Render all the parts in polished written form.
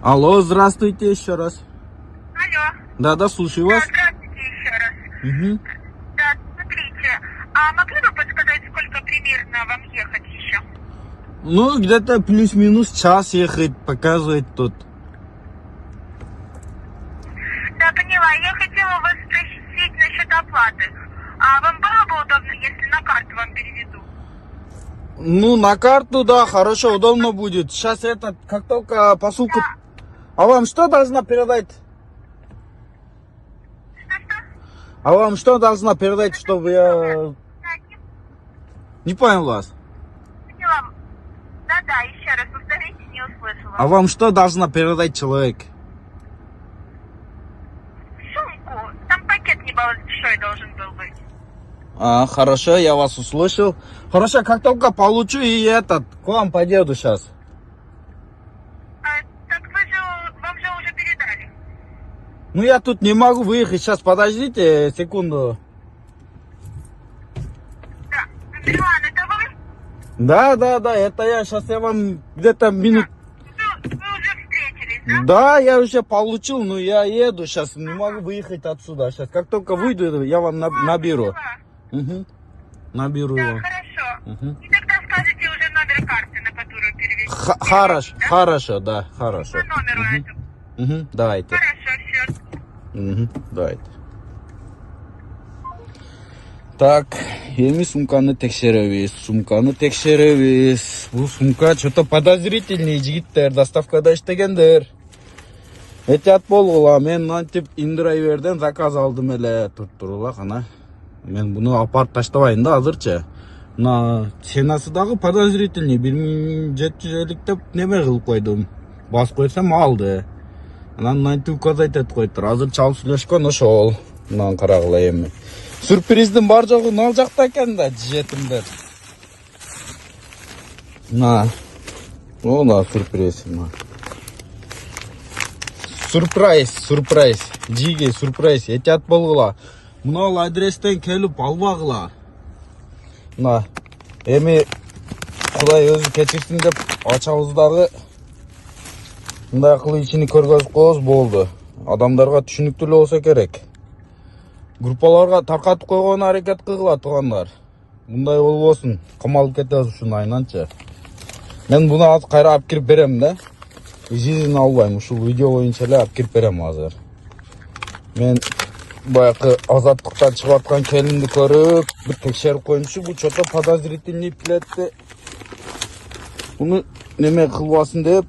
Алло, здравствуйте еще раз. Алло. Да, слушаю вас. Здравствуйте еще раз. Угу. Да, смотрите, а могли бы подсказать, сколько примерно вам ехать еще? Ну, где-то плюс-минус час ехать, показывает тут. Да, поняла. Я хотела вас спросить насчет оплаты. А вам было бы удобно, если на карту вам переведу? Ну, на карту, да, хорошо, удобно будет. Сейчас как только посылку... Да. А вам что должна передать? Что-что? А вам что должна передать, чтобы я... Да, Не понял вас. не поняла. Да, еще раз повторите, не услышала. А вам что должна передать человек? Сумку. Там пакет небольшой должен был быть. А, хорошо, я вас услышал. Хорошо, как только получу и к вам поеду сейчас. Так вам же уже передали. Ну, я тут не могу выехать, сейчас подождите секунду. Да. Милан, это вы? Да, это я вам где-то минут... Вы уже встретились, да? Да, я уже получил, но я еду сейчас, не могу выехать отсюда. Сейчас, как только выйду, я вам наберу. Угу. Наберу Да, его. хорошо. Угу. И тогда скажете уже номер карты, на которую перевести. Хорошо, да, хорошо. По номеру этому. Угу, давайте. Хорошо, все. Угу, давайте. Так, эми сумканы текшеребиз. Бул сумка что-то подозрительный жигиттер, доставкада иштегендер. Этият болгула, мен антип индирайверден заказ алдым эле. Турула кана. Мен буну апарып таштабайын да азырчы. Мына ценасы дагы подозрительный, 1750 деп неме кылып койдум. Басып койсом алды. Анан мынтип указать этип коюптур. Азыр чалып сүйлөшкөн ошол. Мынаны карагыла эми. Сюрприздин бар жогу ал жакта экен да, жетимдер. На. Ола сюрприз. Сюрприз. Жиге сюрприз. Этият болгула. Мынау адрестен келип албагыла. Мына эми Кудай өзү кечирсин деп ачабыз дагы мындай кылып ичини көргөзүп коебуз болду. Адамдарга түшүнүктүү болсо керек. Группаларга таркатып койгонго аракет кылгыла туугандар. Мындай болбосун. Камалып кетебиз ушуну айнанчы. Мен буну азыр кайра алып кирип берем да. Жизнь албайм. Ушул видео боюнча эле алып кирип берем азыр. Мен баягы азаттыктан чыгып аткан келинди көрүп, бир текшерип коюмчу. Бул что-то подозрительный плетти. Буну неме кылбасын деп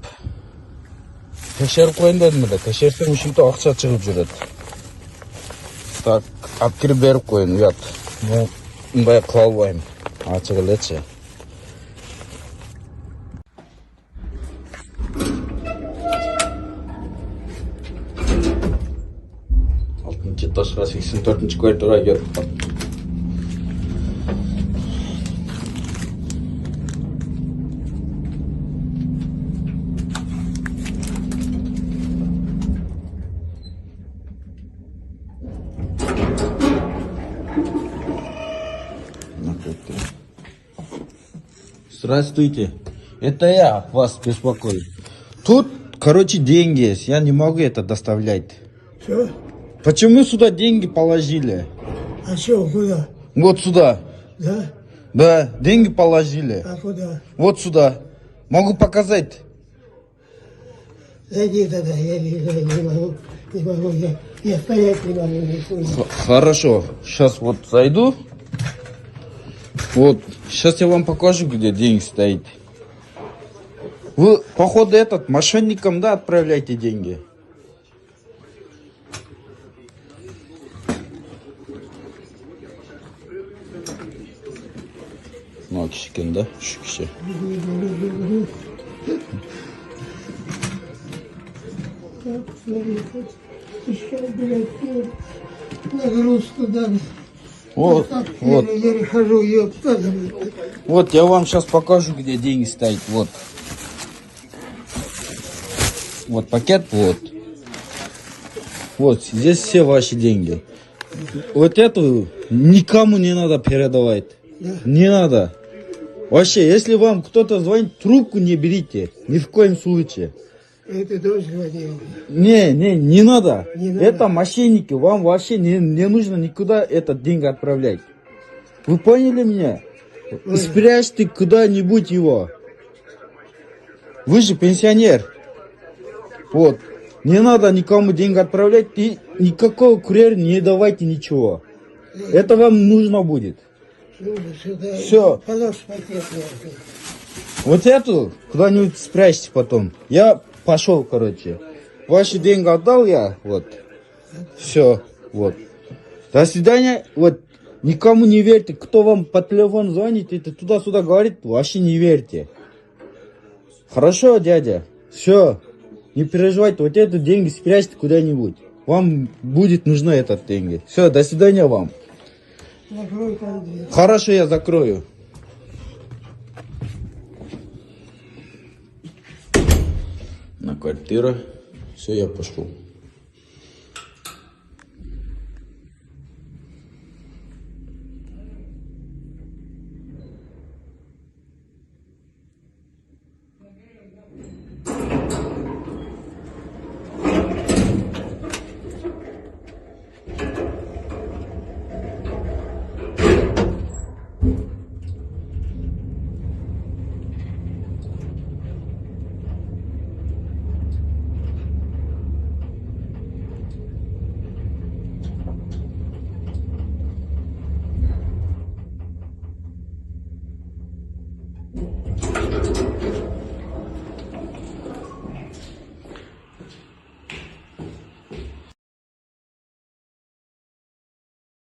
текшерип коюн дедим эле. Текшерсем ушинтип акча чыгып жүрөт. Так, алып кирип берип коюн, уят. Мен мындай кыла албайм. Ачык элечи. Этажга 84-нчы квартирага келип калдым. Здравствуйте. Это я вас беспокою. Тут, деньги есть. Я не могу это доставлять. Что? Почему сюда деньги положили? А что, куда? Вот сюда. Да? Да, деньги положили. А куда? Вот сюда. Могу показать. Зайди тогда, я не могу, я стоять не могу. Хорошо, сейчас вот зайду. Вот, сейчас я вам покажу, где деньги стоит. Вы, походу, мошенникам, да, отправляете деньги? Ну, кишкен, да? Şu kişi. Нагрузку дам. Вот, вот. Еле хожу, ёпта. Вот, я вам сейчас покажу, где деньги стоят. Вот. Вот пакет, вот. Вот, здесь все ваши деньги. Вот эту никому не надо передавать. Да. Не надо. Вообще, если вам кто-то звонит, трубку не берите. Ни в коем случае. Это должно делать. Не надо. Не надо. Это мошенники, вам вообще не нужно никуда этот деньги отправлять. Вы поняли меня? Спрячьте куда-нибудь его. Вы же пенсионер. Вот. Не надо никому деньги отправлять. И никакого курьера не давайте ничего. Это вам нужно будет. Сюда. Всё. Положь пакет. Вот эту куда-нибудь спрячьте потом. Я пошел, короче. Ваши деньги отдал я. Вот. Все. Вот. До свидания. Вот. Никому не верьте. Кто вам по телефону звонит, это туда-сюда говорит, вообще не верьте. Хорошо, дядя? Все. Не переживайте. Вот эти деньги спрячьте куда-нибудь. Вам будет нужны этот деньги. Все, до свидания вам. Закрой там дверь. Хорошо, я закрою. На квартиру. Все, я пошел.